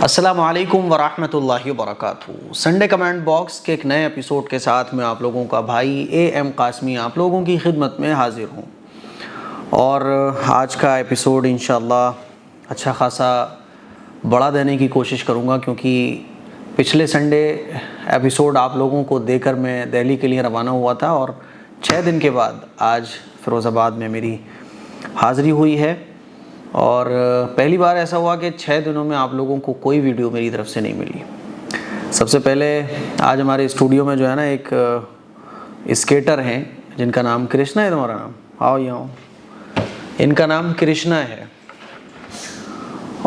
السلام علیکم ورحمۃ اللہ وبرکاتہ۔ سنڈے کمنٹ باکس کے ایک نئے ایپیسوڈ کے ساتھ میں آپ لوگوں کا بھائی اے ایم قاسمی آپ لوگوں کی خدمت میں حاضر ہوں، اور آج کا ایپیسوڈ انشاءاللہ اچھا خاصا بڑا دینے کی کوشش کروں گا، کیونکہ پچھلے سنڈے ایپیسوڈ آپ لوگوں کو دے کر میں دہلی کے لیے روانہ ہوا تھا، اور 6 دن کے بعد آج فیروز آباد میں میری حاضری ہوئی ہے۔ اور پہلی بار ایسا ہوا کہ 6 دنوں میں آپ لوگوں کو کوئی ویڈیو میری طرف سے نہیں ملی۔ سب سے پہلے آج ہمارے اسٹوڈیو میں جو ہے نا ایک اسکیٹر ہیں جن کا نام کرشنا ہے۔ تمہارا نام آؤ یہاں، ان کا نام کرشنا ہے،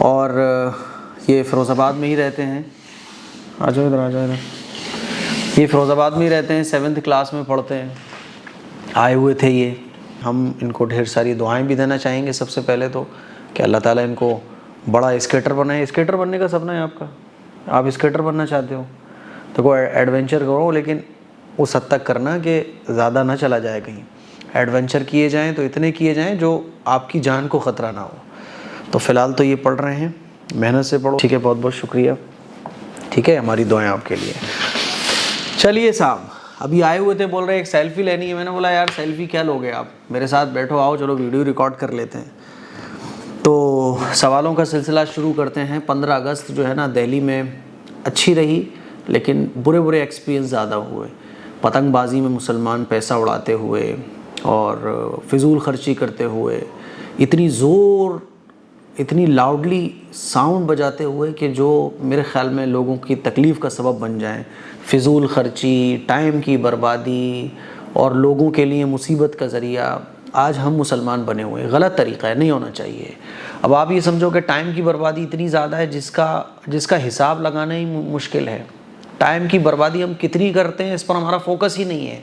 اور یہ فیروز آباد میں ہی رہتے ہیں۔ آ جاؤ ادھر، آ جاؤ ادھر۔ یہ فیروز آباد میں ہی رہتے ہیں، 7th کلاس میں پڑھتے ہیں، آئے ہوئے تھے یہ۔ ہم ان کو ڈھیر ساری دعائیں بھی دینا چاہیں گے سب سے پہلے تو، کہ اللہ تعالیٰ ان کو بڑا اسکیٹر بنائے۔ اسکیٹر بننے کا سپنا ہے آپ کا؟ آپ اسکیٹر بننا چاہتے ہو تو کوئی ایڈونچر کرو، لیکن اس حد تک کرنا کہ زیادہ نہ چلا جائے کہیں۔ ایڈونچر کیے جائیں تو اتنے کیے جائیں جو آپ کی جان کو خطرہ نہ ہو۔ تو فی الحال تو یہ پڑھ رہے ہیں، محنت سے پڑھو، ٹھیک ہے؟ بہت بہت شکریہ، ٹھیک ہے؟ ہماری دعائیں آپ کے لیے۔ چلیے صاحب، ابھی آئے ہوئے تھے، بول رہے ایک سیلفی لینی ہے۔ میں نے بولا یار سیلفی کیا لوگے آپ، میرے ساتھ بیٹھو، آؤ چلو ویڈیو ریکارڈ کر لیتے ہیں۔ تو سوالوں کا سلسلہ شروع کرتے ہیں۔ 15 اگست جو ہے نا دہلی میں اچھی رہی، لیکن برے ایکسپیرینس زیادہ ہوئے۔ پتنگ بازی میں مسلمان پیسہ اڑاتے ہوئے اور فضول خرچی کرتے ہوئے، اتنی لاؤڈلی ساؤنڈ بجاتے ہوئے کہ جو میرے خیال میں لوگوں کی تکلیف کا سبب بن جائیں۔ فضول خرچی، ٹائم کی بربادی اور لوگوں کے لیے مصیبت کا ذریعہ آج ہم مسلمان بنے ہوئے ہیں۔ غلط طریقہ ہے، نہیں ہونا چاہیے۔ اب آپ یہ سمجھو کہ ٹائم کی بربادی اتنی زیادہ ہے جس کا حساب لگانا ہی مشکل ہے۔ ٹائم کی بربادی ہم کتنی کرتے ہیں، اس پر ہمارا فوکس ہی نہیں ہے۔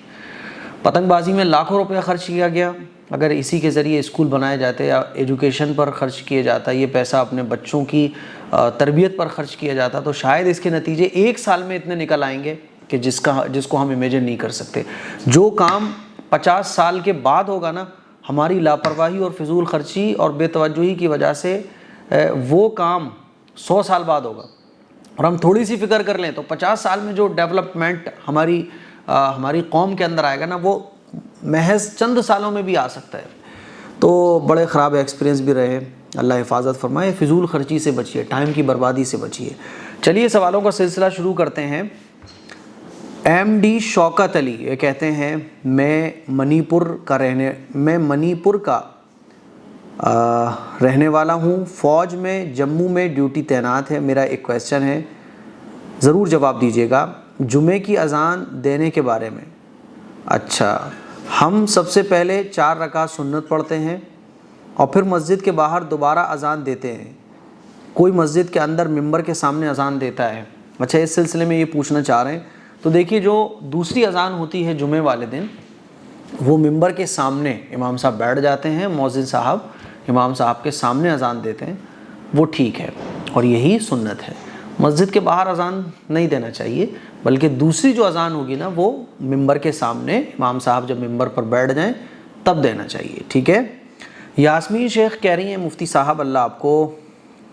پتنگ بازی میں لاکھوں روپیہ خرچ کیا گیا، اگر اسی کے ذریعے اسکول بنائے جاتے یا ایجوکیشن پر خرچ کیا جاتا، یہ پیسہ اپنے بچوں کی تربیت پر خرچ کیا جاتا، تو شاید اس کے نتیجے 1 سال میں اتنے نکل آئیں گے کہ جس کو ہم امیجن نہیں کر سکتے۔ جو کام 50 سال کے بعد ہوگا نا، ہماری لاپرواہی اور فضول خرچی اور بے توجہی کی وجہ سے وہ کام 100 سال بعد ہوگا۔ اور ہم تھوڑی سی فکر کر لیں تو 50 سال میں جو ڈیولپمنٹ ہماری قوم کے اندر آئے گا نا، وہ محض چند سالوں میں بھی آ سکتا ہے۔ تو بڑے خراب ایکسپیرینس بھی رہے، اللہ حفاظت فرمائے۔ فضول خرچی سے بچیے، ٹائم کی بربادی سے بچیے۔ چلیے سوالوں کا سلسلہ شروع کرتے ہیں۔ ایم ڈی شوکت علی یہ کہتے ہیں، میں منی پور کا رہنے والا ہوں، فوج میں جموں میں ڈیوٹی تعینات ہے۔ میرا ایک کویسچن ہے، ضرور جواب دیجیے گا، جمعے کی اذان دینے کے بارے میں۔ اچھا، ہم سب سے پہلے 4 رکعت سنت پڑھتے ہیں اور پھر مسجد کے باہر دوبارہ اذان دیتے ہیں۔ کوئی مسجد کے اندر ممبر کے سامنے اذان دیتا ہے۔ اچھا، اس سلسلے میں یہ پوچھنا چاہ رہے ہیں، تو دیکھیے جو دوسری اذان ہوتی ہے جمعے والے دن، وہ ممبر کے سامنے امام صاحب بیٹھ جاتے ہیں، مؤذن صاحب امام صاحب کے سامنے اذان دیتے ہیں، وہ ٹھیک ہے اور یہی سنت ہے۔ مسجد کے باہر اذان نہیں دینا چاہیے، بلکہ دوسری جو اذان ہوگی نا، وہ ممبر کے سامنے امام صاحب جب ممبر پر بیٹھ جائیں تب دینا چاہیے، ٹھیک ہے؟ یاسمین شیخ کہہ رہی ہیں، مفتی صاحب اللہ آپ کو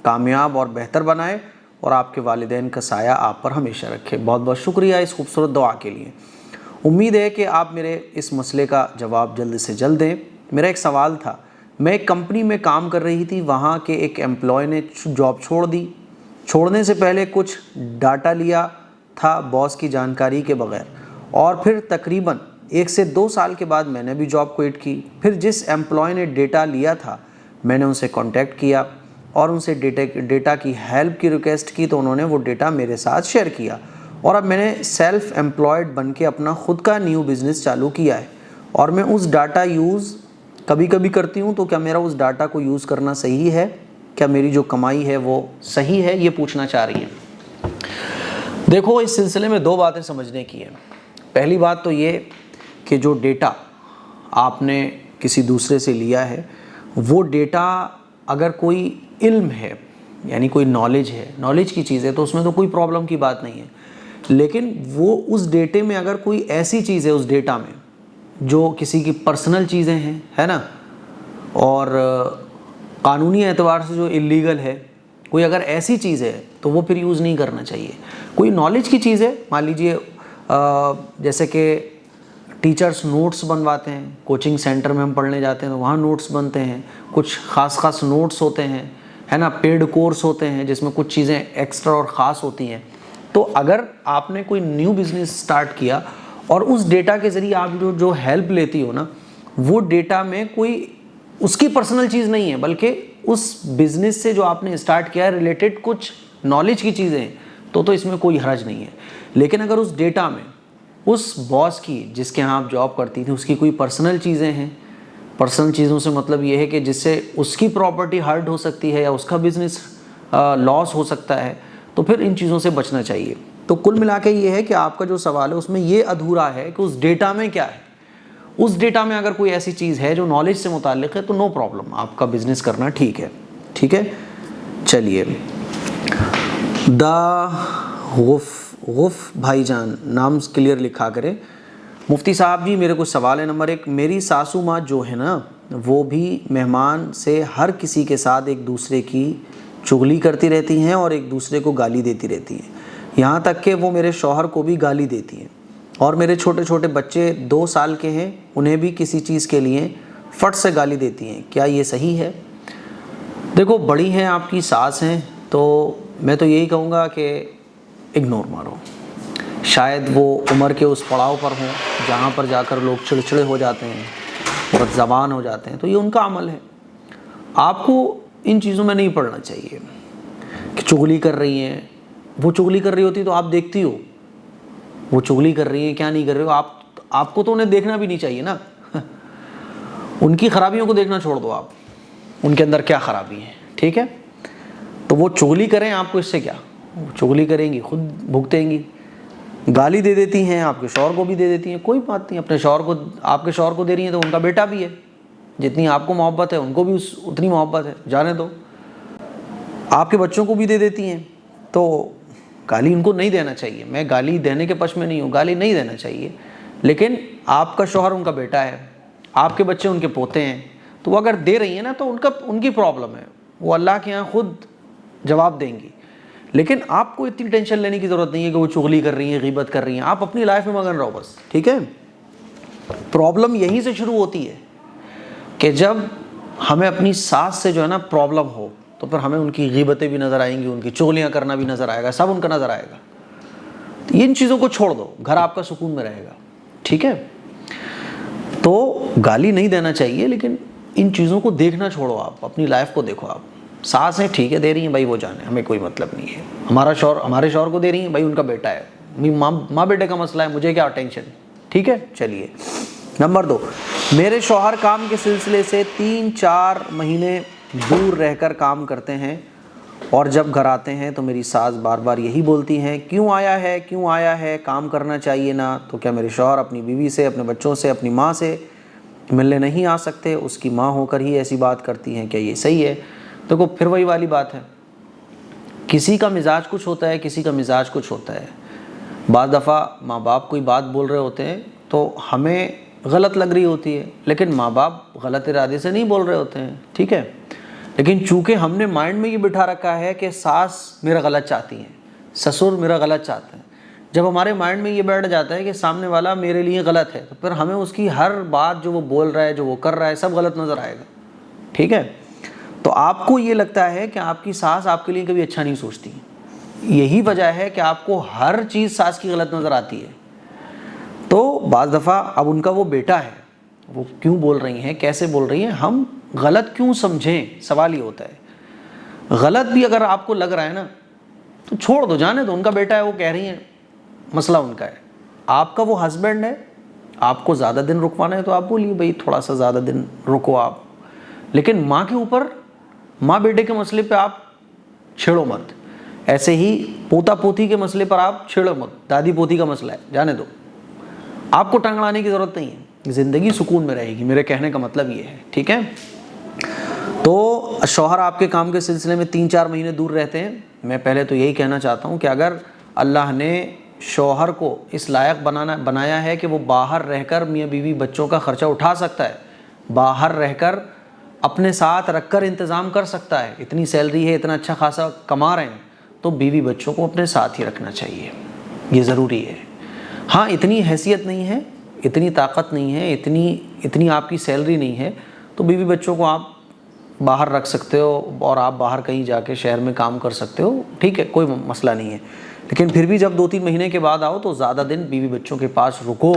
کامیاب اور بہتر بنائے اور آپ کے والدین کا سایہ آپ پر ہمیشہ رکھے۔ بہت بہت شکریہ اس خوبصورت دعا کے لیے۔ امید ہے کہ آپ میرے اس مسئلے کا جواب جلد سے جلد دیں۔ میرا ایک سوال تھا، میں ایک کمپنی میں کام کر رہی تھی، وہاں کے ایک امپلائی نے جاب چھوڑ دی۔ چھوڑنے سے پہلے کچھ ڈاٹا لیا تھا باس کی جانکاری کے بغیر، اور پھر تقریباً 1 سے 2 سال کے بعد میں نے بھی جاب کوئٹ کی۔ پھر جس امپلائی نے ڈیٹا لیا تھا، میں نے ان سے کانٹیکٹ کیا اور ان سے ڈیٹا کی ہیلپ کی ریکویسٹ کی، تو انہوں نے وہ ڈیٹا میرے ساتھ شیئر کیا، اور اب میں نے سیلف امپلائڈ بن کے اپنا خود کا نیو بزنس چالو کیا ہے، اور میں اس ڈاٹا یوز کبھی کبھی کرتی ہوں۔ تو کیا میرا اس ڈاٹا کو یوز کرنا صحیح ہے؟ کیا میری جو کمائی ہے وہ صحیح ہے؟ یہ پوچھنا چاہ رہی ہیں۔ دیکھو، اس سلسلے میں 2 باتیں سمجھنے کی ہیں۔ پہلی بات تو یہ کہ جو ڈیٹا آپ نے کسی دوسرے سے لیا ہے، وہ ڈیٹا اگر کوئی علم ہے، یعنی کوئی نالج کی چیز ہے، تو اس میں تو کوئی پرابلم کی بات نہیں ہے۔ لیکن وہ اس ڈیٹے میں اگر کوئی ایسی چیز ہے، اس ڈیٹا میں جو کسی کی پرسنل چیزیں ہیں، ہے نا، اور قانونی اعتبار سے جو اللیگل ہے، کوئی اگر ایسی چیز ہے تو وہ پھر یوز نہیں کرنا چاہیے. کوئی نالج کی چیز ہے, مان لیجئے جیسے کہ ٹیچرز نوٹس بنواتے ہیں, کوچنگ سینٹر میں ہم پڑھنے جاتے ہیں تو وہاں نوٹس بنتے ہیں, کچھ خاص نوٹس ہوتے ہیں, ہے نا, پیڈ کورس ہوتے ہیں جس میں کچھ چیزیں ایکسٹرا اور خاص ہوتی ہیں. تو اگر آپ نے کوئی نیو بزنس سٹارٹ کیا اور اس ڈیٹا کے ذریعے آپ جو ہیلپ لیتی ہو نا, وہ ڈیٹا میں کوئی اس کی پرسنل چیز نہیں ہے, بلکہ اس بزنس سے جو آپ نے اسٹارٹ کیا ہے ریلیٹڈ کچھ نالج کی چیزیں ہیں, تو اس میں کوئی حرج نہیں ہے. لیکن اگر اس ڈیٹا میں اس باس کی جس کے ہاں آپ جاب کرتی تھی اس کی کوئی پرسنل چیزیں ہیں, پرسنل چیزوں سے مطلب یہ ہے کہ جس سے اس کی پراپرٹی ہرٹ ہو سکتی ہے یا اس کا بزنس لاس ہو سکتا ہے, تو پھر ان چیزوں سے بچنا چاہیے. تو کل ملا کے یہ ہے کہ آپ کا جو سوال ہے اس میں یہ ادھورا ہے کہ اس ڈیٹا میں کیا ہے. اس ڈیٹا میں اگر کوئی ایسی چیز ہے جو نالج سے متعلق ہے تو نو پرابلم, آپ کا بزنس کرنا ٹھیک ہے. ٹھیک ہے, چلیے. غف بھائی جان, نام کلیئر لکھا کرے. مفتی صاحب جی میرے کچھ سوال ہے. نمبر 1, میری ساسو ماں جو ہے نا وہ بھی مہمان سے ہر کسی کے ساتھ ایک دوسرے کی چغلی کرتی رہتی ہیں اور ایک دوسرے کو گالی دیتی رہتی ہیں, یہاں تک کہ وہ میرے شوہر کو بھی گالی دیتی ہیں. اور میرے چھوٹے چھوٹے بچے 2 سال کے ہیں, انہیں بھی کسی چیز کے لیے فٹ سے گالی دیتی ہیں, کیا یہ صحیح ہے؟ دیکھو بڑی ہیں آپ کی ساس ہیں تو میں تو یہی کہوں گا کہ اگنور مارو. شاید وہ عمر کے اس پڑاؤ پر ہوں جہاں پر جا کر لوگ چڑچڑے ہو جاتے ہیں, بد زبان ہو جاتے ہیں, تو یہ ان کا عمل ہے. آپ کو ان چیزوں میں نہیں پڑنا چاہیے کہ چغلی کر رہی ہیں. وہ چغلی کر رہی ہوتی تو آپ دیکھتی ہو, وہ چغلی کر رہی ہیں کیا نہیں کر رہے ہو, آپ کو تو انہیں دیکھنا بھی نہیں چاہیے نا. ان کی خرابیوں کو دیکھنا چھوڑ دو, آپ ان کے اندر کیا خرابی ہے. ٹھیک ہے, تو وہ چغلی کریں, آپ کو اس سے کیا, وہ چغلی کریں گی خود بھگتیں گی. گالی دے دیتی ہیں, آپ کے شوہر کو بھی دے دیتی ہیں, کوئی بات نہیں. اپنے شوہر کو, آپ کے شوہر کو دے رہی ہیں تو ان کا بیٹا بھی ہے, جتنی آپ کو محبت ہے ان کو بھی اتنی محبت ہے, جانے دو. آپ کے بچوں کو بھی دے دیتی ہیں, تو گالی ان کو نہیں دینا چاہیے. میں گالی دینے کے پش میں نہیں ہوں, گالی نہیں دینا چاہیے, لیکن آپ کا شوہر ان کا بیٹا ہے, آپ کے بچے ان کے پوتے ہیں, تو وہ اگر دے رہی ہیں نا تو ان کی پرابلم ہے, وہ اللہ کے یہاں خود جواب دیں گی. لیکن آپ کو اتنی ٹینشن لینے کی ضرورت نہیں ہے کہ وہ چغلی کر رہی ہیں, غیبت کر رہی ہیں. آپ اپنی لائف میں مگن رہو بس. ٹھیک ہے, پرابلم یہیں سے شروع ہوتی ہے کہ جب ہمیں اپنی ساس سے جو ہے نا پرابلم ہو تو پھر ہمیں ان کی غیبتیں بھی نظر آئیں گی, ان کی چغلیاں کرنا بھی نظر آئے گا, سب ان کا نظر آئے گا. ان چیزوں کو چھوڑ دو, گھر آپ کا سکون میں رہے گا. ٹھیک ہے, تو گالی نہیں دینا چاہیے, لیکن ان چیزوں کو دیکھنا چھوڑو, آپ اپنی لائف کو دیکھو. آپ ساس ہیں ٹھیک ہے, دے رہی ہیں بھائی, وہ جانے, ہمیں کوئی مطلب نہیں ہے. ہمارے شوہر کو دے رہی ہیں بھائی, ان کا بیٹا ہے, ماں بیٹے کا مسئلہ ہے, مجھے کیا ٹینشن. ٹھیک ہے, چلیے. نمبر 2, میرے شوہر کام کے سلسلے سے 3-4 مہینے دور رہ کر کام کرتے ہیں, اور جب گھر آتے ہیں تو میری ساس بار بار یہی بولتی ہیں, کیوں آیا ہے, کام کرنا چاہیے نا. تو کیا میرے شوہر اپنی بیوی سے, اپنے بچوں سے, اپنی ماں سے ملنے نہیں آ سکتے؟ اس کی ماں ہو کر ہی ایسی بات کرتی ہیں, کیا یہ صحیح ہے؟ دیکھو پھر وہی والی بات ہے, کسی کا مزاج کچھ ہوتا ہے, کسی کا مزاج کچھ ہوتا ہے. بعض دفعہ ماں باپ کوئی بات بول رہے ہوتے ہیں تو ہمیں غلط لگ رہی ہوتی ہے, لیکن ماں باپ غلط ارادے سے نہیں بول رہے ہوتے ہیں. ٹھیک ہے, لیکن چونکہ ہم نے مائنڈ میں یہ بٹھا رکھا ہے کہ ساس میرا غلط چاہتی ہیں, سسر میرا غلط چاہتے ہیں, جب ہمارے مائنڈ میں یہ بیٹھ جاتا ہے کہ سامنے والا میرے لیے غلط ہے, تو پھر ہمیں اس کی ہر بات جو وہ بول رہا ہے, جو وہ کر رہا ہے, سب غلط نظر آئے گا. ٹھیک ہے, تو آپ کو یہ لگتا ہے کہ آپ کی ساس آپ کے لیے کبھی اچھا نہیں سوچتی, یہی وجہ ہے کہ آپ کو ہر چیز ساس کی غلط نظر آتی ہے. تو بعض دفعہ اب ان کا وہ بیٹا ہے, وہ کیوں بول رہی ہیں, کیسے بول رہی ہیں, ہم غلط کیوں سمجھیں, سوال یہ ہوتا ہے. غلط بھی اگر آپ کو لگ رہا ہے نا تو چھوڑ دو, جانے دو, ان کا بیٹا ہے, وہ کہہ رہی ہیں, مسئلہ ان کا ہے. آپ کا وہ ہسبینڈ ہے, آپ کو زیادہ دن رکوانا ہے تو آپ بولیے بھائی تھوڑا سا زیادہ دن رکو آپ, لیکن ماں کے اوپر, ماں بیٹے کے مسئلے پہ آپ چھیڑو مت. ایسے ہی پوتا پوتی کے مسئلے پر آپ چھیڑو مت, دادی پوتی کا مسئلہ ہے, جانے دو, آپ کو ٹانگ لانے کی ضرورت نہیں ہے, زندگی سکون میں رہے گی. میرے کہنے کا مطلب یہ ہے. ٹھیک ہے, تو شوہر آپ کے کام کے سلسلے میں 3-4 مہینے دور رہتے ہیں. میں پہلے تو یہی کہنا چاہتا ہوں کہ اگر اللہ نے شوہر کو اس لائق بنایا ہے کہ وہ باہر رہ کر میاں بیوی بچوں کا خرچہ اٹھا سکتا ہے, باہر رہ کر اپنے ساتھ رکھ کر انتظام کر سکتا ہے، اتنی سیلری ہے، اتنا اچھا خاصا کما رہے ہیں، تو بیوی بچوں کو اپنے ساتھ ہی رکھنا چاہیے، یہ ضروری ہے۔ ہاں اتنی حیثیت نہیں ہے، اتنی طاقت نہیں ہے، اتنی آپ کی سیلری نہیں ہے، تو بیوی بچوں کو آپ باہر رکھ سکتے ہو اور آپ باہر کہیں جا کے شہر میں کام کر سکتے ہو، ٹھیک ہے، کوئی مسئلہ نہیں ہے، لیکن پھر بھی جب 2-3 مہینے کے بعد آؤ تو زیادہ دن بیوی بچوں کے پاس رکو،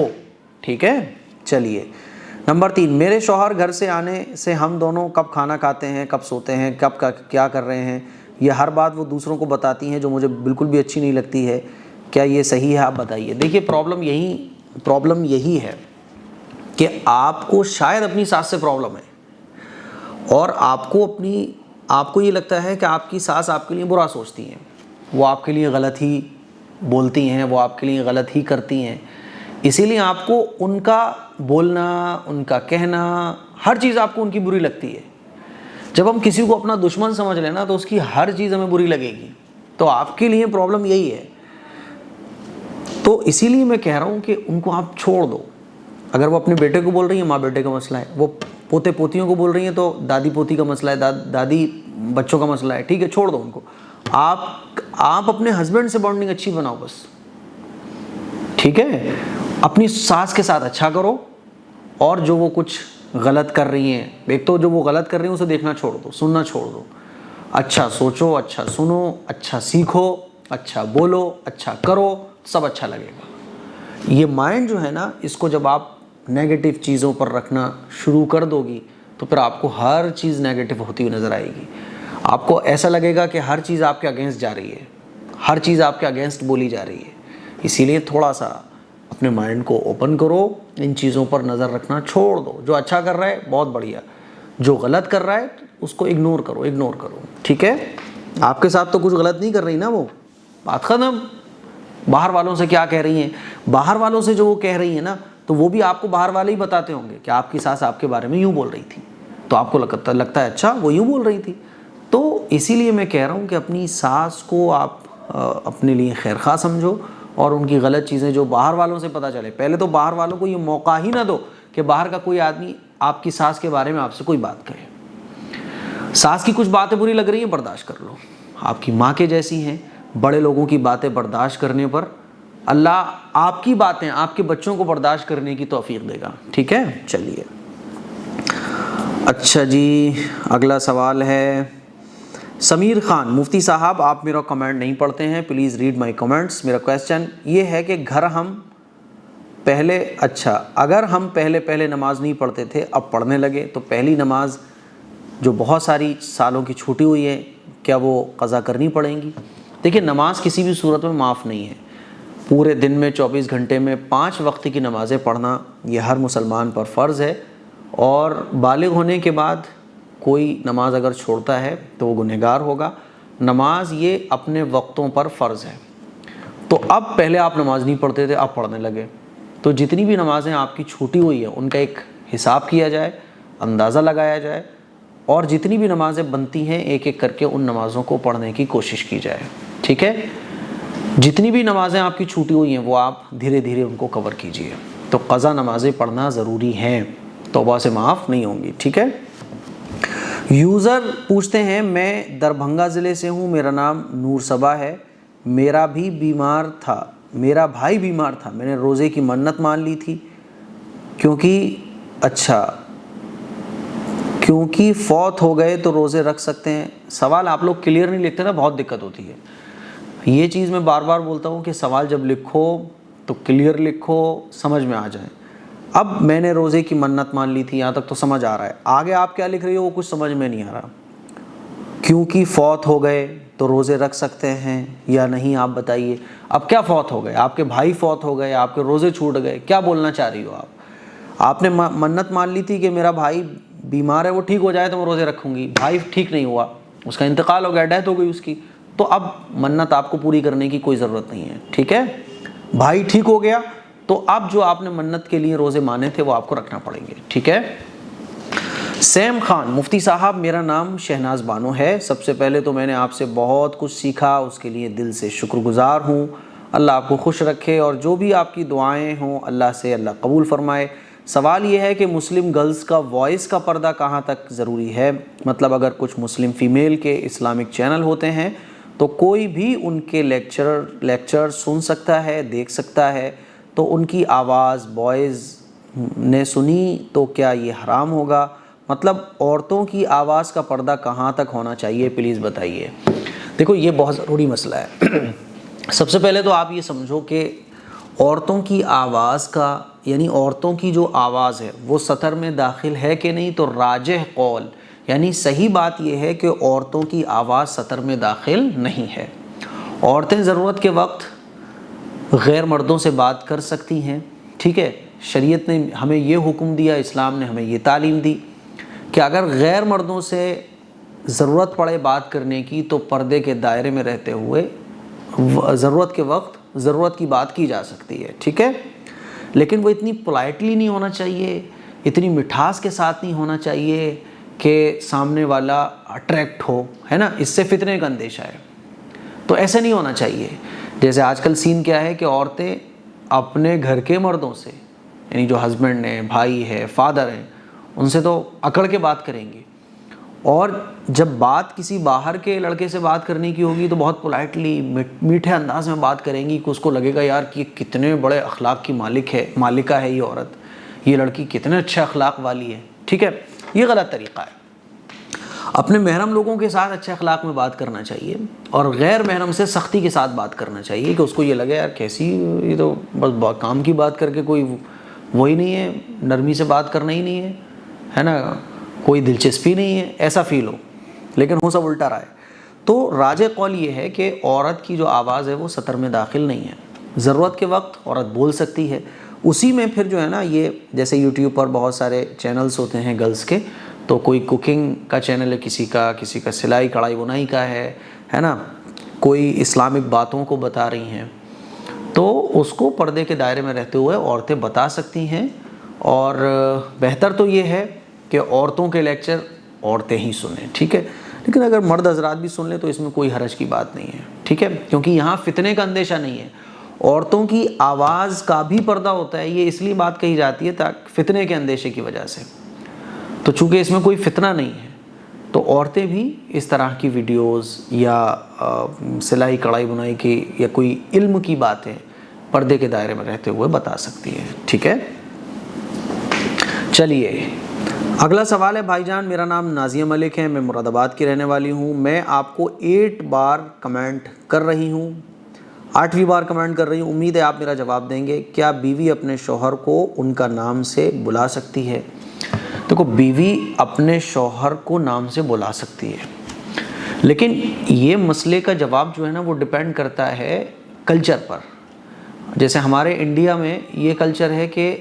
ٹھیک ہے۔ چلیے نمبر 3، میرے شوہر گھر سے آنے سے ہم دونوں کب کھانا کھاتے ہیں، کب سوتے ہیں، کب کیا کر رہے ہیں، یہ ہر بات وہ دوسروں کو بتاتی ہیں جو مجھے بالکل بھی اچھی نہیں لگتی ہے، کیا یہ صحیح ہے؟ آپ بتائیے۔ دیکھیے پرابلم یہی ہے کہ آپ کو شاید اپنی ساس سے پرابلم ہے، اور آپ کو یہ لگتا ہے کہ آپ کی ساس آپ کے لیے برا سوچتی ہیں، وہ آپ کے لیے غلط ہی بولتی ہیں، وہ آپ کے لیے غلط ہی کرتی ہیں، اسی لیے آپ کو ان کا بولنا، ان کا کہنا، ہر چیز آپ کو ان کی بری لگتی ہے۔ جب ہم کسی کو اپنا دشمن سمجھ لیں نا تو اس کی ہر چیز ہمیں بری لگے گی، تو آپ کے لیے پرابلم یہی ہے۔ تو اسی لیے میں کہہ رہا ہوں کہ ان کو آپ چھوڑ دو۔ اگر وہ اپنے بیٹے کو بول رہی ہیں ماں بیٹے کا مسئلہ ہے، وہ پوتے پوتیوں کو بول رہی ہیں تو دادی پوتی کا مسئلہ ہے، دادی بچوں کا مسئلہ ہے، ٹھیک ہے، چھوڑ دو ان کو۔ آپ اپنے ہسبینڈ سے بانڈنگ اچھی بناؤ بس، ٹھیک ہے، اپنی ساس کے ساتھ اچھا کرو، اور جو وہ کچھ غلط کر رہی ہیں، ایک تو جو وہ غلط کر رہی ہیں اسے دیکھنا چھوڑ دو، سننا چھوڑ دو، اچھا سوچو، اچھا سنو، اچھا سیکھو، اچھا بولو، اچھا کرو، سب اچھا لگے گا۔ یہ مائنڈ جو ہے نا، اس کو جب آپ نیگیٹو چیزوں پر رکھنا شروع کر دو گی تو پھر آپ کو ہر چیز نیگیٹو ہوتی ہوئی نظر آئے گی، آپ کو ایسا لگے گا کہ ہر چیز آپ کے اگینسٹ جا رہی ہے، ہر چیز آپ کے اگینسٹ بولی جا رہی ہے۔ اسی لیے تھوڑا سا اپنے مائنڈ کو اوپن کرو، ان چیزوں پر نظر رکھنا چھوڑ دو، جو اچھا کر رہا ہے بہت بڑھیا، جو غلط کر رہا ہے اس کو اگنور کرو، ٹھیک ہے۔ آپ کے ساتھ تو کچھ غلط نہیں کر رہی نا وہ، بات ختم۔ باہر والوں سے کیا کہہ رہی ہیں، باہر والوں سے جو وہ کہہ رہی ہیں نا، تو وہ بھی آپ کو باہر والے ہی بتاتے ہوں گے کہ آپ کی ساس آپ کے بارے میں یوں بول رہی تھی، تو آپ کو لگتا ہے اچھا وہ یوں بول رہی تھی۔ تو اسی لیے میں کہہ رہا ہوں کہ اپنی ساس کو آپ اپنے لیے خیر خواہ سمجھو، اور ان کی غلط چیزیں جو باہر والوں سے پتہ چلے، پہلے تو باہر والوں کو یہ موقع ہی نہ دو کہ باہر کا کوئی آدمی آپ کی ساس کے بارے میں آپ سے کوئی بات کہے۔ ساس کی کچھ باتیں بری لگ رہی ہیں، برداشت کر لو، آپ کی ماں کے جیسی ہیں، بڑے لوگوں کی باتیں برداشت کرنے پر اللہ آپ کی باتیں آپ کے بچوں کو برداشت کرنے کی توفیق دے گا، ٹھیک ہے۔ چلیے اچھا جی، اگلا سوال ہے سمیر خان، مفتی صاحب آپ میرا کمنٹ نہیں پڑھتے ہیں، پلیز ریڈ مائی کمنٹس۔ میرا کویسچن یہ ہے کہ اگر ہم پہلے نماز نہیں پڑھتے تھے، اب پڑھنے لگے، تو پہلی نماز جو بہت ساری سالوں کی چھوٹی ہوئی ہے، کیا وہ قضا کرنی پڑیں گی؟ دیکھیے نماز کسی بھی صورت میں معاف نہیں ہے، پورے دن میں 24 گھنٹے میں 5 وقت کی نمازیں پڑھنا یہ ہر مسلمان پر فرض ہے، اور بالغ ہونے کے بعد کوئی نماز اگر چھوڑتا ہے تو وہ گنہگار ہوگا۔ نماز یہ اپنے وقتوں پر فرض ہے، تو اب پہلے آپ نماز نہیں پڑھتے تھے، اب پڑھنے لگے، تو جتنی بھی نمازیں آپ کی چھوٹی ہوئی ہیں ان کا ایک حساب کیا جائے، اندازہ لگایا جائے، اور جتنی بھی نمازیں بنتی ہیں ایک ایک کر کے ان نمازوں کو پڑھنے کی کوشش کی جائے، ٹھیک ہے۔ جتنی بھی نمازیں آپ کی چھوٹی ہوئی ہیں وہ آپ دھیرے دھیرے ان کو کور کیجئے، تو قضا نمازیں پڑھنا ضروری ہیں، توبہ سے معاف نہیں ہوں گی، ٹھیک ہے۔ یوزر پوچھتے ہیں میں دربھنگا ضلع سے ہوں، میرا نام نور صبا ہے، میرا بھائی بیمار تھا، میں نے روزے کی منت مان لی تھی، کیونکہ فوت ہو گئے تو روزے رکھ سکتے ہیں؟ سوال آپ لوگ کلیئر نہیں لکھتے نا، بہت دقت ہوتی ہے، یہ چیز میں بار بار بولتا ہوں کہ سوال جب لکھو تو کلیئر لکھو، سمجھ میں آ جائیں۔ اب میں نے روزے کی منت مان لی تھی، یہاں تک تو سمجھ آ رہا ہے، آگے آپ کیا لکھ رہی ہو وہ کچھ سمجھ میں نہیں آ رہا۔ کیونکہ فوت ہو گئے تو روزے رکھ سکتے ہیں یا نہیں، آپ بتائیے۔ اب کیا فوت ہو گئے؟ آپ کے بھائی فوت ہو گئے، آپ کے روزے چھوٹ گئے، کیا بولنا چاہ رہی ہو آپ نے منت مان لی تھی کہ میرا بھائی بیمار ہے، وہ ٹھیک ہو جائے تو میں روزے رکھوں گی، بھائی ٹھیک نہیں ہوا، اس کا انتقال ہو گیا، ڈیتھ ہو گئی اس کی، تو اب منت آپ کو پوری کرنے کی کوئی ضرورت نہیں ہے، ٹھیک ہے۔ بھائی ٹھیک ہو گیا تو اب جو آپ نے منت کے لیے روزے مانے تھے وہ آپ کو رکھنا پڑیں گے، ٹھیک ہے۔ سیم خان، مفتی صاحب میرا نام شہناز بانو ہے، سب سے پہلے تو میں نے آپ سے بہت کچھ سیکھا، اس کے لیے دل سے شکر گزار ہوں، اللہ آپ کو خوش رکھے، اور جو بھی آپ کی دعائیں ہوں اللہ سے اللہ قبول فرمائے۔ سوال یہ ہے کہ مسلم گرلز کا وائس کا پردہ کہاں تک ضروری ہے؟ مطلب اگر کچھ مسلم فیمیل کے اسلامک چینل ہوتے ہیں تو کوئی بھی ان کے لیکچر سن سکتا ہے، دیکھ سکتا ہے، تو ان کی آواز بوائز نے سنی تو کیا یہ حرام ہوگا؟ مطلب عورتوں کی آواز کا پردہ کہاں تک ہونا چاہیے، پلیز بتائیے۔ دیکھو یہ بہت ضروری مسئلہ ہے۔ سب سے پہلے تو آپ یہ سمجھو کہ عورتوں کی آواز کا، یعنی عورتوں کی جو آواز ہے وہ سطر میں داخل ہے کہ نہیں، تو راجح قول یعنی صحیح بات یہ ہے کہ عورتوں کی آواز سطر میں داخل نہیں ہے۔ عورتیں ضرورت کے وقت غیر مردوں سے بات کر سکتی ہیں، ٹھیک ہے؟ شریعت نے ہمیں یہ حکم دیا، اسلام نے ہمیں یہ تعلیم دی کہ اگر غیر مردوں سے ضرورت پڑے بات کرنے کی تو پردے کے دائرے میں رہتے ہوئے ضرورت کے وقت ضرورت کی بات کی جا سکتی ہے، ٹھیک ہے؟ لیکن وہ اتنی پولائٹلی نہیں ہونا چاہیے، اتنی مٹھاس کے ساتھ نہیں ہونا چاہیے کہ سامنے والا اٹریکٹ ہو، ہے نا؟ اس سے فتنے کا اندیشہ ہے، تو ایسا نہیں ہونا چاہیے۔ جیسے آج کل سین کیا ہے کہ عورتیں اپنے گھر کے مردوں سے، یعنی جو ہسبینڈ ہیں، بھائی ہے، فادر ہیں، ان سے تو اکڑ کے بات کریں گے، اور جب بات کسی باہر کے لڑکے سے بات کرنے کی ہوگی تو بہت پولائٹلی میٹھے انداز میں بات کریں گی کہ اس کو لگے گا یار کہ کتنے بڑے اخلاق کی مالکہ ہے یہ عورت، یہ لڑکی کتنے اچھے اخلاق والی ہے، ٹھیک ہے؟ یہ غلط طریقہ ہے۔ اپنے محرم لوگوں کے ساتھ اچھے اخلاق میں بات کرنا چاہیے، اور غیر محرم سے سختی کے ساتھ بات کرنا چاہیے کہ اس کو یہ لگے یار کیسی، یہ تو بس کام کی بات کر کے کوئی وہی نہیں ہے، نرمی سے بات کرنا ہی نہیں ہے نا، کوئی دلچسپی نہیں ہے، ایسا فیل ہو، لیکن ہو سب الٹا رہا ہے۔ تو راجح قول یہ ہے کہ عورت کی جو آواز ہے وہ سطر میں داخل نہیں ہے، ضرورت کے وقت عورت بول سکتی ہے۔ اسی میں پھر جو ہے نا، یہ جیسے یوٹیوب پر بہت سارے چینلز ہوتے ہیں گرلز کے، تو کوئی کوکنگ کا چینل ہے کسی کا سلائی کڑھائی بنائی کا ہے نا، کوئی اسلامک باتوں کو بتا رہی ہیں، تو اس کو پردے کے دائرے میں رہتے ہوئے عورتیں بتا سکتی ہیں، اور بہتر تو یہ ہے کہ عورتوں کے لیکچر عورتیں ہی سنیں، ٹھیک ہے؟ لیکن اگر مرد حضرات بھی سن لیں تو اس میں کوئی حرج کی بات نہیں ہے، ٹھیک ہے؟ کیونکہ یہاں فتنے کا اندیشہ نہیں ہے، عورتوں کی آواز کا بھی پردہ ہوتا ہے، یہ اس لیے بات کہی جاتی ہے تاکہ فتنے کے اندیشے کی وجہ سے، تو چونکہ اس میں کوئی فتنہ نہیں ہے تو عورتیں بھی اس طرح کی ویڈیوز یا سلائی کڑھائی بنائی کی یا کوئی علم کی باتیں پردے کے دائرے میں رہتے ہوئے بتا سکتی ہیں، ٹھیک ہے؟ چلیے اگلا سوال ہے۔ بھائی جان میرا نام نازیہ ملک ہے، میں مراد آباد کی رہنے والی ہوں، میں آپ کو 8 بار کمنٹ کر رہی ہوں، 8ویں بار کمنٹ کر رہی ہوں، امید ہے آپ میرا جواب دیں گے۔ کیا بیوی اپنے شوہر کو ان کا نام سے بلا سکتی ہے؟ دیکھو بیوی اپنے شوہر کو نام سے بلا سکتی ہے، لیکن یہ مسئلے کا جواب جو ہے نا وہ ڈیپینڈ کرتا ہے کلچر پر۔ جیسے ہمارے انڈیا میں یہ کلچر ہے کہ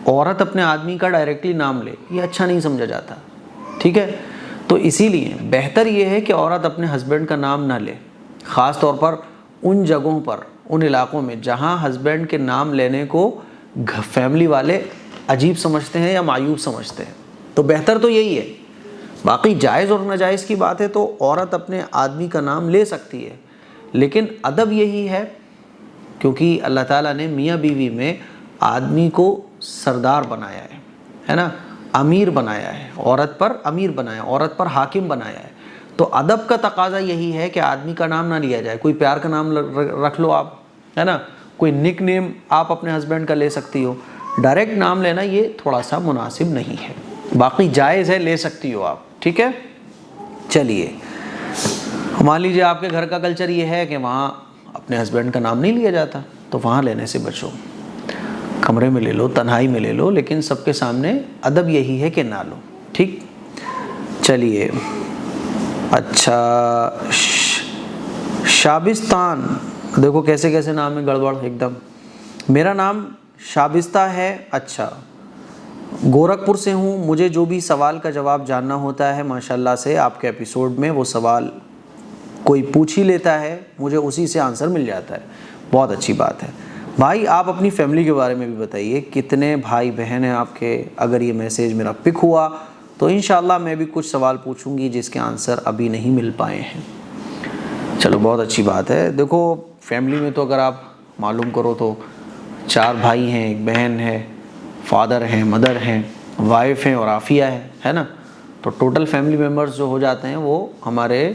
عورت اپنے آدمی کا ڈائریکٹلی نام لے، یہ اچھا نہیں سمجھا جاتا، ٹھیک ہے؟ تو اسی لیے بہتر یہ ہے کہ عورت اپنے ہسبینڈ کا نام نہ لے، خاص طور پر ان جگہوں پر، ان علاقوں میں جہاں ہسبینڈ کے نام لینے کو فیملی والے عجیب سمجھتے ہیں یا معیوب سمجھتے ہیں، تو بہتر تو یہی ہے۔ باقی جائز اور ناجائز کی بات ہے تو عورت اپنے آدمی کا نام لے سکتی ہے، لیکن ادب یہی ہے، کیونکہ اللہ تعالیٰ نے میاں بیوی میں آدمی کو سردار بنایا ہے نا، امیر بنایا ہے، عورت پر امیر بنایا ہے، عورت پر حاکم بنایا ہے، تو ادب کا تقاضا یہی ہے کہ آدمی کا نام نہ لیا جائے، کوئی پیار کا نام رکھ لو آپ، ہے نا، کوئی نک نیم آپ اپنے ہسبینڈ کا لے سکتی ہو، ڈائریکٹ نام لینا یہ تھوڑا سا مناسب نہیں ہے، باقی جائز ہے، لے سکتی ہو آپ، ٹھیک ہے؟ چلیے مان لیجیے آپ کے گھر کا کلچر یہ ہے کہ وہاں اپنے ہسبینڈ کا نام نہیں لیا جاتا، تو وہاں لینے سے بچو، کمرے میں لے لو، تنہائی میں لے لو، لیکن سب کے سامنے ادب یہی ہے کہ نہ لو، ٹھیک؟ چلیے اچھا، شابستان، دیکھو کیسے کیسے نام ہے، گڑبڑ ایک دم۔ میرا نام شابستہ ہے، اچھا، گورکھپور سے ہوں، مجھے جو بھی سوال کا جواب جاننا ہوتا ہے ماشاءاللہ سے آپ کے ایپیسوڈ میں وہ سوال کوئی پوچھ ہی لیتا ہے، مجھے اسی سے آنسر مل جاتا ہے، بہت اچھی بات ہے۔ بھائی آپ اپنی فیملی کے بارے میں بھی بتائیے، کتنے بھائی بہن ہیں آپ کے؟ اگر یہ میسیج میرا پک ہوا تو انشاءاللہ میں بھی کچھ سوال پوچھوں گی جس کے آنسر ابھی نہیں مل پائے ہیں۔ چلو بہت اچھی بات ہے۔ دیکھو فیملی میں تو اگر آپ معلوم کرو تو 4 بھائی ہیں، 1 بہن ہے، فادر ہیں، مدر ہیں، وائف ہیں اور عافیہ ہے نا. تو ٹوٹل فیملی ممبرز جو ہو جاتے ہیں وہ ہمارے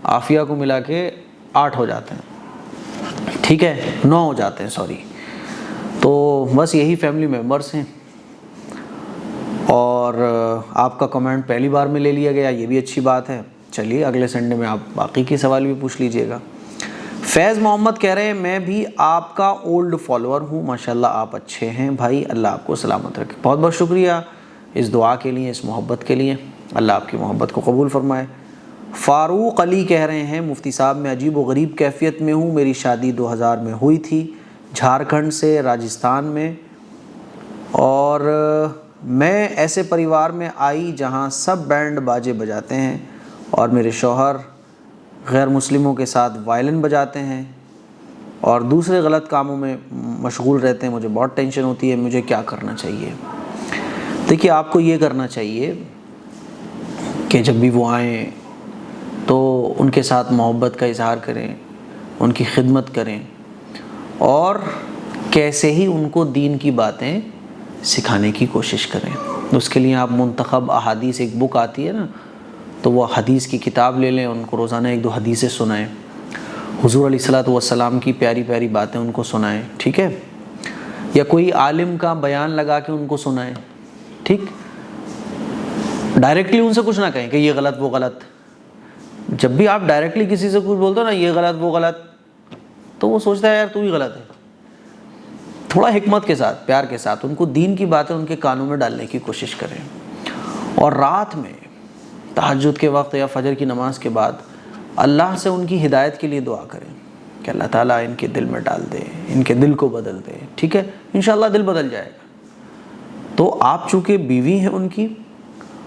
عافیہ کو ملا کے 8 ہو جاتے ہیں. ٹھیک ہے، 9 ہو جاتے ہیں سوری. تو بس یہی فیملی ممبرس ہیں. اور آپ کا کمنٹ پہلی بار میں لے لیا گیا، یہ بھی اچھی بات ہے. چلیے اگلے سنڈے میں آپ باقی کے سوال بھی پوچھ لیجئے گا. فیض محمد کہہ رہے ہیں میں بھی آپ کا اولڈ فالوور ہوں. ماشاءاللہ آپ اچھے ہیں بھائی، اللہ آپ کو سلامت رکھے. بہت بہت شکریہ اس دعا کے لیے، اس محبت کے لیے. اللہ آپ کی محبت کو قبول فرمائے. فاروق علی کہہ رہے ہیں مفتی صاحب میں عجیب و غریب کیفیت میں ہوں. میری شادی 2000 میں ہوئی تھی جھارکھنڈ سے راجستھان میں، اور میں ایسے پریوار میں آئی جہاں سب بینڈ باجے بجاتے ہیں اور میرے شوہر غیر مسلموں کے ساتھ وائلن بجاتے ہیں اور دوسرے غلط کاموں میں مشغول رہتے ہیں. مجھے بہت ٹینشن ہوتی ہے، مجھے کیا کرنا چاہیے؟ دیکھیے آپ کو یہ کرنا چاہیے کہ جب بھی وہ آئیں تو ان کے ساتھ محبت کا اظہار کریں، ان کی خدمت کریں، اور کیسے ہی ان کو دین کی باتیں سکھانے کی کوشش کریں. اس کے لیے آپ منتخب احادیث، ایک بک آتی ہے نا، تو وہ حدیث کی کتاب لے لیں، ان کو روزانہ 1-2 حدیثیں سنائیں، حضور علیہ الصلاۃ والسلام کی پیاری پیاری باتیں ان کو سنائیں. ٹھیک ہے، یا کوئی عالم کا بیان لگا کے ان کو سنائیں. ٹھیک، ڈائریکٹلی ان سے کچھ نہ کہیں کہ یہ غلط وہ غلط. جب بھی آپ ڈائریکٹلی کسی سے کچھ بولتے ہو نا یہ غلط وہ غلط، تو وہ سوچتا ہے یار تو ہی غلط ہے. تھوڑا حکمت کے ساتھ، پیار کے ساتھ ان کو دین کی باتیں ان کے کانوں میں ڈالنے کی کوشش کریں. اور رات میں تہجد کے وقت یا فجر کی نماز کے بعد اللہ سے ان کی ہدایت کے لیے دعا کریں کہ اللہ تعالیٰ ان کے دل میں ڈال دے، ان کے دل کو بدل دے. ٹھیک ہے، انشاءاللہ دل بدل جائے گا. تو آپ چونکہ بیوی ہیں ان کی،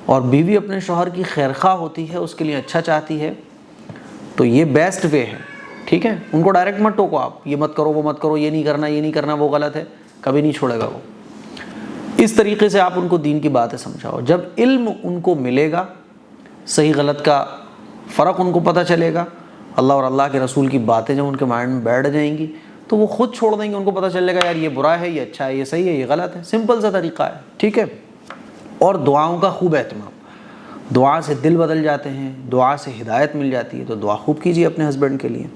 اور بیوی اپنے شوہر کی خیرخواہ ہوتی ہے، اس کے لیے اچھا چاہتی ہے، تو یہ بیسٹ وے ہے. ٹھیک ہے، ان کو ڈائریکٹ مت ٹوکو آپ، یہ مت کرو وہ مت کرو، یہ نہیں کرنا یہ نہیں کرنا، وہ غلط ہے. کبھی نہیں چھوڑے گا وہ. اس طریقے سے آپ ان کو دین کی باتیں سمجھاؤ. جب علم ان کو ملے گا، صحیح غلط کا فرق ان کو پتہ چلے گا، اللہ اور اللہ کے رسول کی باتیں جب ان کے مائنڈ میں بیٹھ جائیں گی تو وہ خود چھوڑ دیں گے. ان کو پتہ چلے گا یار یہ برا ہے، یہ اچھا ہے، یہ صحیح ہے، یہ غلط ہے. سمپل سا طریقہ ہے. ٹھیک ہے. اور دعاؤں کا خوب اہتمام. دعا سے دل بدل جاتے ہیں، دعا سے ہدایت مل جاتی ہے. تو دعا خوب کیجیے اپنے ہسبینڈ کے لیے.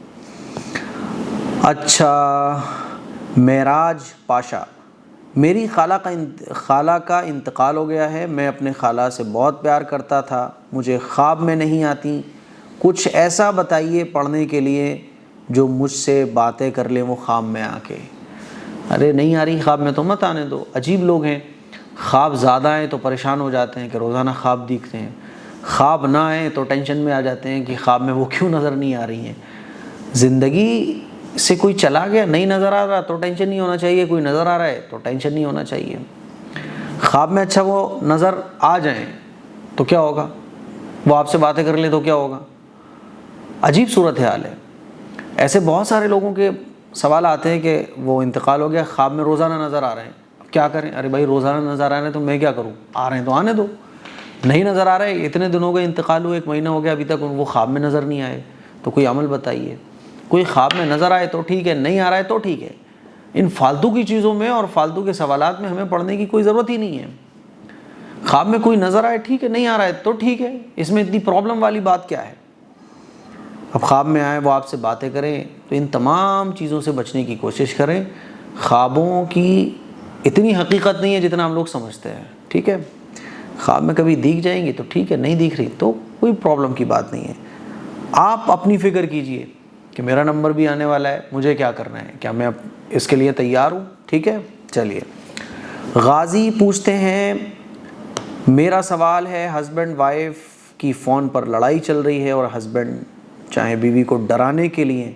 اچھا، معراج پاشا، میری خالہ کا انتقال ہو گیا ہے. میں اپنے خالہ سے بہت پیار کرتا تھا، مجھے خواب میں نہیں آتی. کچھ ایسا بتائیے پڑھنے کے لیے جو مجھ سے باتیں کر لیں وہ خواب میں آ کے. ارے نہیں آ رہی خواب میں تو مت آنے دو. عجیب لوگ ہیں، خواب زیادہ ہیں تو پریشان ہو جاتے ہیں کہ روزانہ خواب دیکھتے ہیں، خواب نہ آئیں تو ٹینشن میں آ جاتے ہیں کہ خواب میں وہ کیوں نظر نہیں آ رہی ہیں. زندگی سے کوئی چلا گیا نہیں نظر آ رہا تو ٹینشن نہیں ہونا چاہیے، کوئی نظر آ رہا ہے تو ٹینشن نہیں ہونا چاہیے. خواب میں اچھا وہ نظر آ جائیں تو کیا ہوگا، وہ آپ سے باتیں کر لیں تو کیا ہوگا. عجیب صورتحال ہے. ایسے بہت سارے لوگوں کے سوال آتے ہیں کہ وہ انتقال ہو گیا، خواب میں روزانہ نظر آ رہے ہیں، اب کیا کریں. ارے بھائی روزانہ نظر آ رہے ہیں تو میں کیا کروں، آ رہے ہیں تو آنے دو. نہیں نظر آ رہے، اتنے دنوں کا انتقال ہوئے، 1 مہینہ ہو گیا ابھی تک وہ خواب میں نظر نہیں آئے، تو کوئی عمل بتائیے. کوئی خواب میں نظر آئے تو ٹھیک ہے، نہیں آ رہا ہے تو ٹھیک ہے. ان فالتو کی چیزوں میں اور فالتو کے سوالات میں ہمیں پڑھنے کی کوئی ضرورت ہی نہیں ہے. خواب میں کوئی نظر آئے ٹھیک ہے، نہیں آ رہا ہے تو ٹھیک ہے، اس میں اتنی پرابلم والی بات کیا ہے. اب خواب میں آئے وہ آپ سے باتیں کریں تو ان تمام چیزوں سے بچنے کی کوشش کریں. خوابوں کی اتنی حقیقت نہیں ہے جتنا ہم لوگ سمجھتے ہیں. ٹھیک ہے، خواب میں کبھی دیکھ جائیں گے تو ٹھیک ہے، نہیں دیکھ رہی تو کوئی پرابلم کی بات نہیں ہے. آپ اپنی فکر کیجئے کہ میرا نمبر بھی آنے والا ہے، مجھے کیا کرنا ہے، کیا میں اس کے لیے تیار ہوں. ٹھیک ہے. چلیے، غازی پوچھتے ہیں میرا سوال ہے ہسبینڈ وائف کی فون پر لڑائی چل رہی ہے اور ہسبینڈ چاہے بیوی کو ڈرانے کے لیے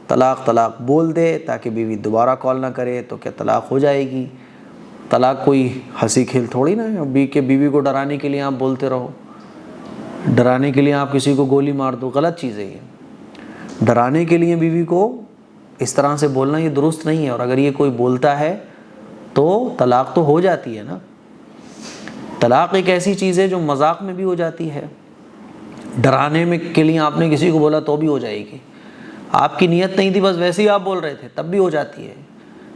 طلاق بول دے تاکہ بیوی دوبارہ کال نہ کرے، تو کیا طلاق ہو جائے گی؟ طلاق کوئی ہنسی کھیل تھوڑی نا ہے کہ بیوی کو ڈرانے کے لیے آپ بولتے رہو. ڈرانے کے لیے آپ کسی کو گولی مار دو، غلط چیز ہے یہ. ڈرانے کے لیے بیوی کو اس طرح سے بولنا یہ درست نہیں ہے. اور اگر یہ کوئی بولتا ہے تو طلاق تو ہو جاتی ہے نا. طلاق ایک ایسی چیز ہے جو مذاق میں بھی ہو جاتی ہے. ڈرانے میں کے لیے آپ نے کسی کو بولا تو بھی ہو جائے گی. آپ کی نیت نہیں تھی، بس ویسے ہی آپ بول رہے تھے، تب بھی ہو جاتی ہے.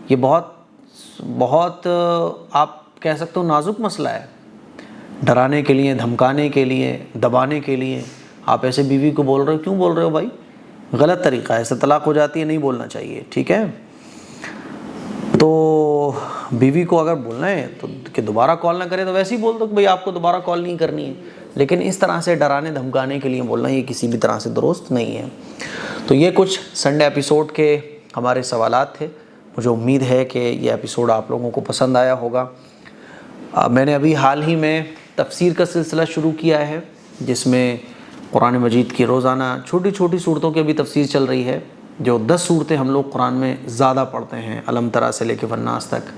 یہ بہت آپ کہہ سکتے ہو نازک مسئلہ ہے، ڈرانے کے لیے، دھمکانے کے لیے، دبانے کے لیے آپ ایسے بیوی کو بول رہے ہو، کیوں بول رہے ہو بھائی؟ غلط طریقہ ہے، ایسے طلاق ہو جاتی ہے، نہیں بولنا چاہیے، ٹھیک ہے؟ تو بیوی کو اگر بولنا ہے تو کہ دوبارہ کال نہ کرے تو ویسے ہی بول دو کہ بھائی آپ کو دوبارہ کال نہیں کرنی ہے، لیکن اس طرح سے ڈرانے دھمکانے کے لیے بولنا یہ کسی بھی طرح سے درست نہیں ہے۔ تو یہ کچھ سنڈے ایپیسوڈ کے ہمارے سوالات تھے، مجھے امید ہے کہ یہ ایپیسوڈ آپ لوگوں کو پسند آیا ہوگا۔ میں نے ابھی حال ہی میں تفسیر کا سلسلہ شروع کیا ہے، جس میں قرآن مجید کی روزانہ چھوٹی چھوٹی صورتوں کی بھی تفسیر چل رہی ہے۔ جو 10 صورتیں ہم لوگ قرآن میں زیادہ پڑھتے ہیں، الم ترا سے لے کے والناس تک،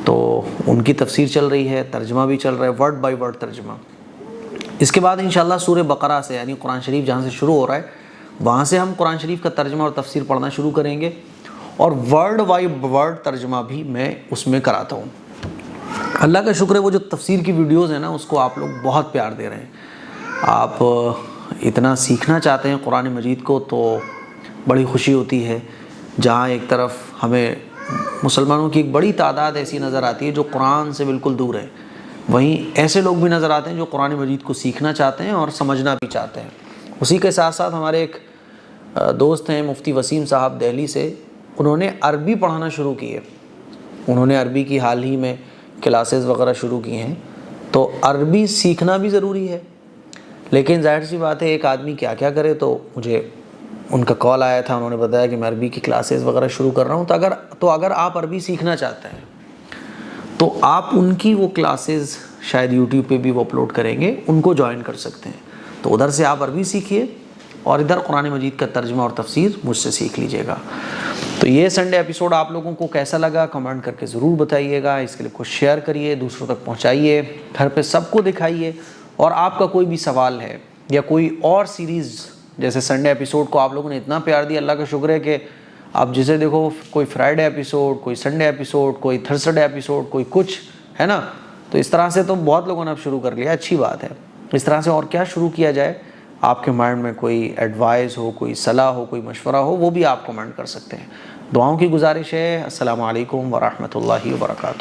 تو ان کی تفسیر چل رہی ہے، ترجمہ بھی چل رہا ہے، ورڈ بائی ورڈ ترجمہ۔ اس کے بعد انشاءاللہ سورہ بقرہ سے، یعنی قرآن شریف جہاں سے شروع ہو رہا ہے وہاں سے ہم قرآن شریف کا ترجمہ اور تفسیر پڑھنا شروع کریں گے، اور ورڈ بائی ورڈ ترجمہ بھی میں اس میں کراتا ہوں۔ اللہ کا شکر ہے وہ جو تفسیر کی ویڈیوز ہیں نا، اس کو آپ لوگ بہت پیار دے رہے ہیں۔ آپ اتنا سیکھنا چاہتے ہیں قرآن مجید کو، تو بڑی خوشی ہوتی ہے۔ جہاں ایک طرف ہمیں مسلمانوں کی ایک بڑی تعداد ایسی نظر آتی ہے جو قرآن سے بالکل دور ہے، وہیں ایسے لوگ بھی نظر آتے ہیں جو قرآن مجید کو سیکھنا چاہتے ہیں اور سمجھنا بھی چاہتے ہیں۔ اسی کے ساتھ ساتھ ہمارے ایک دوست ہیں مفتی وسیم صاحب دہلی سے، انہوں نے عربی پڑھانا شروع کی ہے، انہوں نے عربی کی حال ہی میں کلاسز وغیرہ شروع کی ہیں۔ تو عربی سیکھنا بھی ضروری ہے، لیکن ظاہر سی بات ہے ایک آدمی کیا کیا کرے۔ تو مجھے ان کا کال آیا تھا، انہوں نے بتایا کہ میں عربی کی کلاسز وغیرہ شروع کر رہا ہوں، تو اگر آپ عربی سیکھنا چاہتے ہیں تو آپ ان کی وہ کلاسز شاید یوٹیوب پہ بھی وہ اپلوڈ کریں گے، ان کو جوائن کر سکتے ہیں۔ تو ادھر سے آپ عربی سیکھیے اور ادھر قرآن مجید کا ترجمہ اور تفسیر مجھ سے سیکھ لیجئے گا۔ تو یہ سنڈے ایپیسوڈ آپ لوگوں کو کیسا لگا کمنٹ کر کے ضرور بتائیے گا۔ اس کے لیے کچھ شیئر کریے، دوسروں تک پہنچائیے، گھر پہ سب کو دکھائیے۔ اور آپ کا کوئی بھی سوال ہے یا کوئی اور سیریز، جیسے سنڈے ایپیسوڈ کو آپ لوگوں نے اتنا پیار دیا، اللہ کا شکر ہے کہ آپ جسے دیکھو کوئی فرائیڈے ایپیسوڈ، کوئی سنڈے ایپیسوڈ، کوئی تھرسڈے ایپیسوڈ، کوئی کچھ، ہے نا؟ تو اس طرح سے تو بہت لوگوں نے اب شروع کر لیا، اچھی بات ہے۔ اس طرح سے اور کیا شروع کیا جائے؟ آپ کے مائنڈ میں کوئی ایڈوائز ہو، کوئی صلاح ہو، کوئی مشورہ ہو، وہ بھی آپ کمنٹ کر سکتے ہیں۔ دعاؤں کی گزارش ہے۔ السلام علیکم ورحمۃ اللہ وبرکاتہ۔